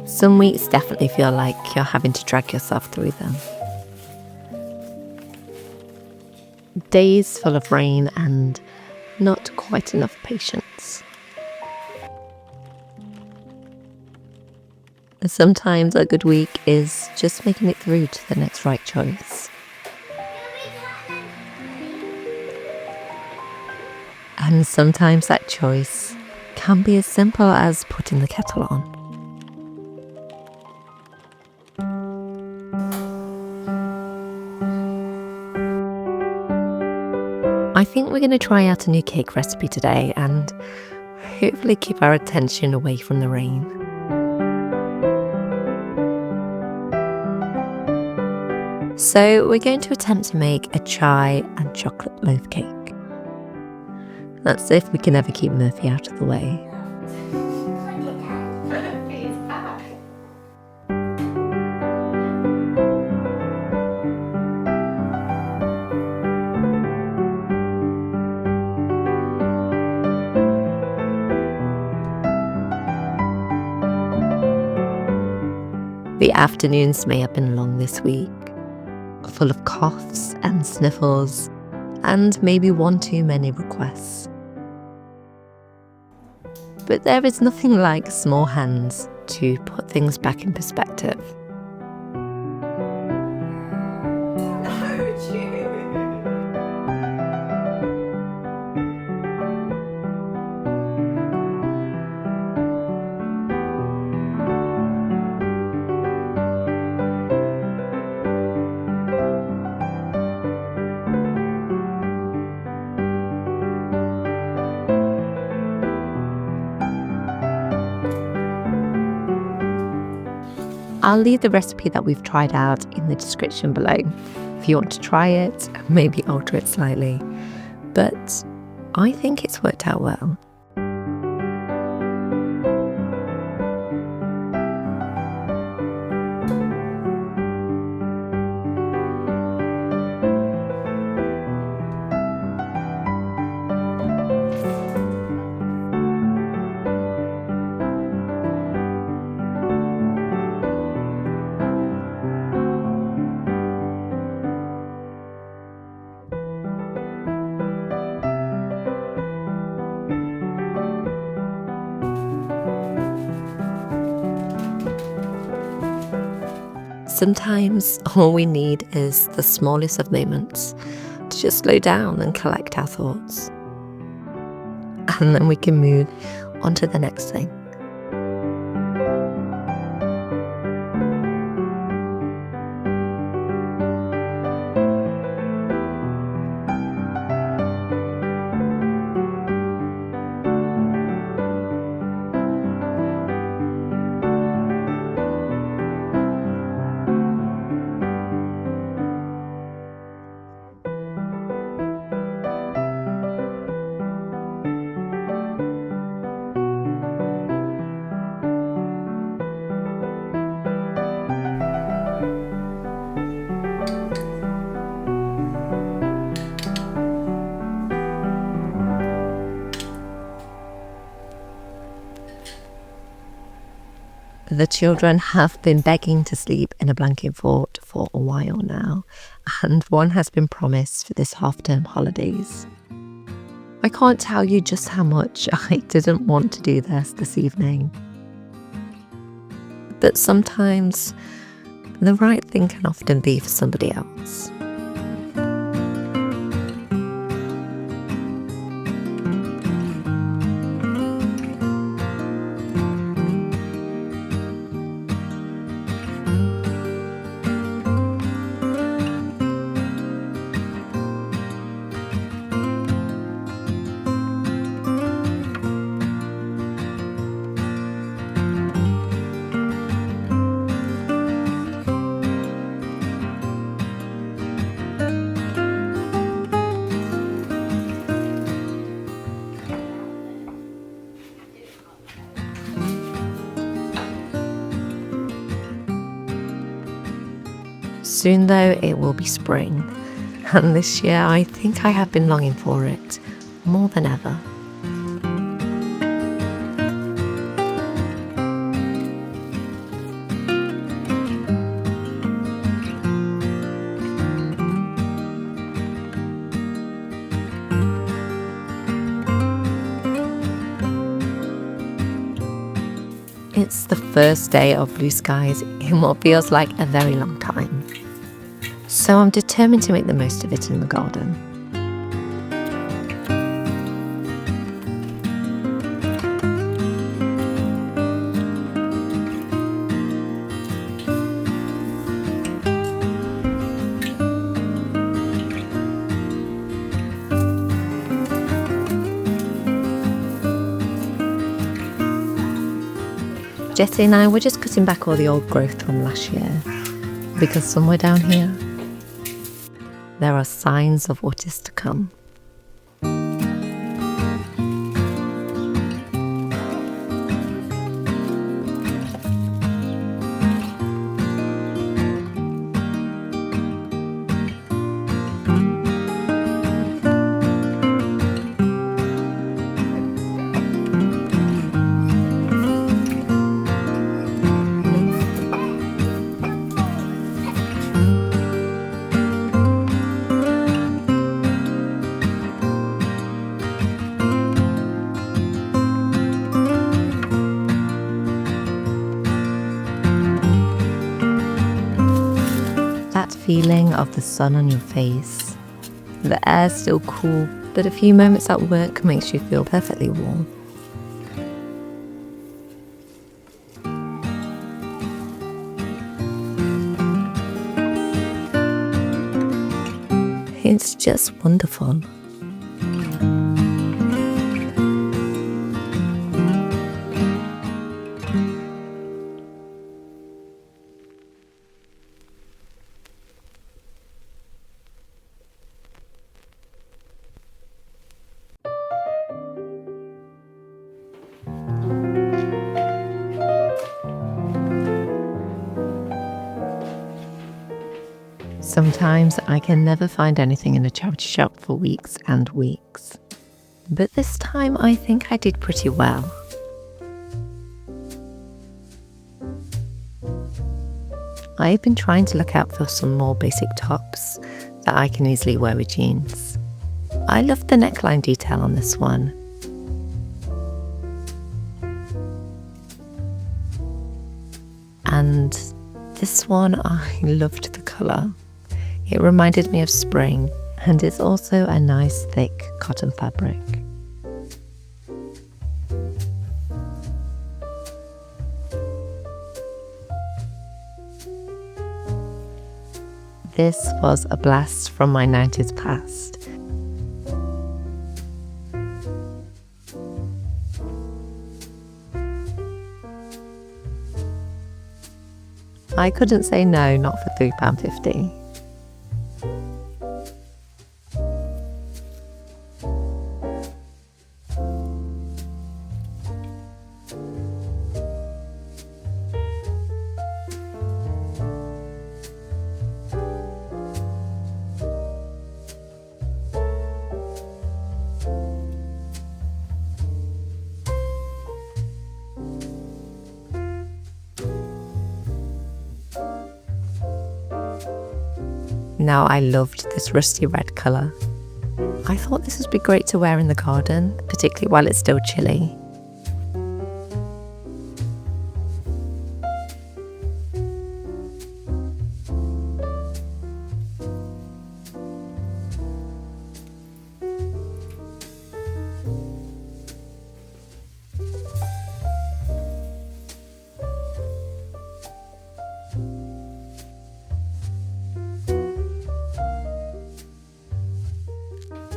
Some weeks definitely feel like you're having to drag yourself through them. Days full of rain and not quite enough patience. Sometimes a good week is just making it through to the next right choice. And sometimes that choice can be as simple as putting the kettle on. I think we're going to try out a new cake recipe today and hopefully keep our attention away from the rain. So we're going to attempt to make a chai and chocolate loaf cake. That's if we can ever keep Murphy out of the way. The afternoons may have been long this week, full of coughs and sniffles, and maybe one too many requests. But there is nothing like small hands to put things back in perspective. I'll leave the recipe that we've tried out in the description below if you want to try it and maybe alter it slightly. But I think it's worked out well. Sometimes all we need is the smallest of moments to just slow down and collect our thoughts. And then we can move on to the next thing. The children have been begging to sleep in a blanket fort for a while now, and one has been promised for this half-term holidays. I can't tell you just how much I didn't want to do this evening. But sometimes the right thing can often be for somebody else. Soon though it will be spring, and this year I think I have been longing for it more than ever. It's the first day of blue skies in what feels like a very long time. So I'm determined to make the most of it in the garden. Jessie and I were just cutting back all the old growth from last year, because somewhere down here, there are signs of what is to come. That feeling of the sun on your face, the air still cool, but a few moments at work makes you feel perfectly warm. It's just wonderful. Sometimes I can never find anything in a charity shop for weeks and weeks. But this time I think I did pretty well. I've been trying to look out for some more basic tops that I can easily wear with jeans. I love the neckline detail on this one. And this one, I loved the colour. It reminded me of spring, and it's also a nice thick cotton fabric. This was a blast from my 90s past. I couldn't say no, not for £3.50. Now I loved this rusty red colour. I thought this would be great to wear in the garden, particularly while it's still chilly.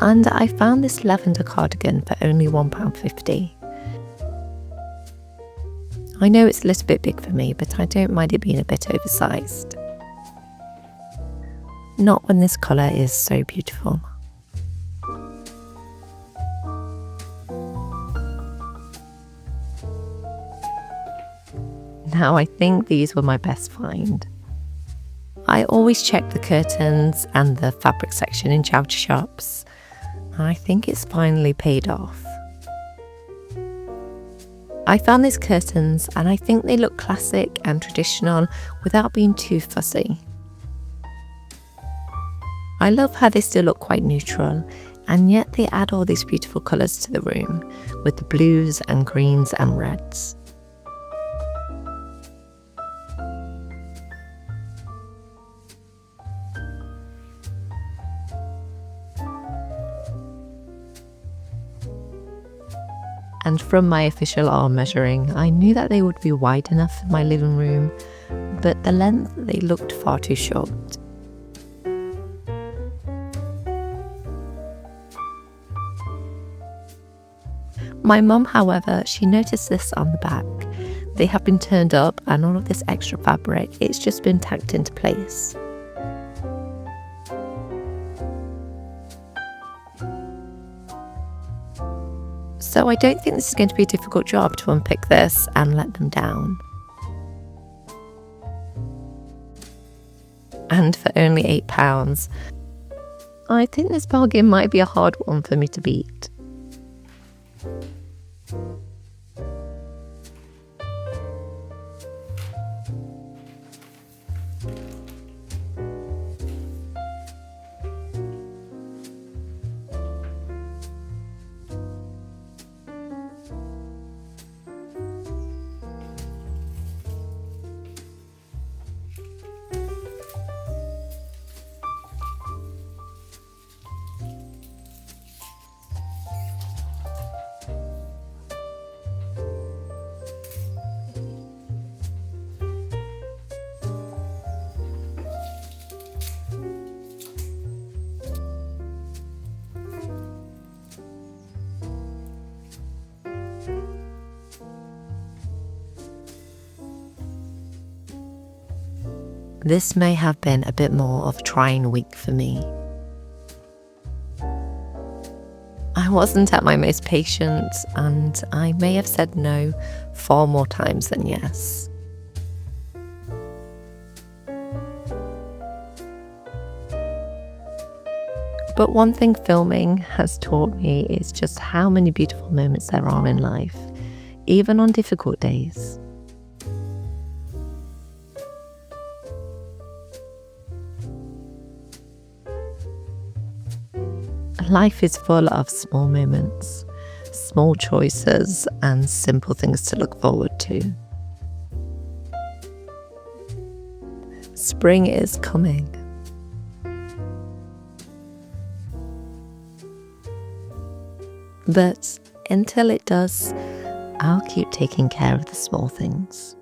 And I found this lavender cardigan for only £1.50. I know it's a little bit big for me, but I don't mind it being a bit oversized. Not when this colour is so beautiful. Now I think these were my best find. I always check the curtains and the fabric section in charity shops. I think it's finally paid off. I found these curtains and I think they look classic and traditional without being too fussy. I love how they still look quite neutral, and yet they add all these beautiful colours to the room with the blues and greens and reds. And from my official arm measuring, I knew that they would be wide enough for my living room, but the length, they looked far too short. My mum, however, she noticed this on the back. They have been turned up, and all of this extra fabric, it's just been tacked into place. So I don't think this is going to be a difficult job to unpick this and let them down. And for only £8, I think this bargain might be a hard one for me to beat. This may have been a bit more of a trying week for me. I wasn't at my most patient, and I may have said no far more times than yes. But one thing filming has taught me is just how many beautiful moments there are in life, even on difficult days. Life is full of small moments, small choices, and simple things to look forward to. Spring is coming. But until it does, I'll keep taking care of the small things.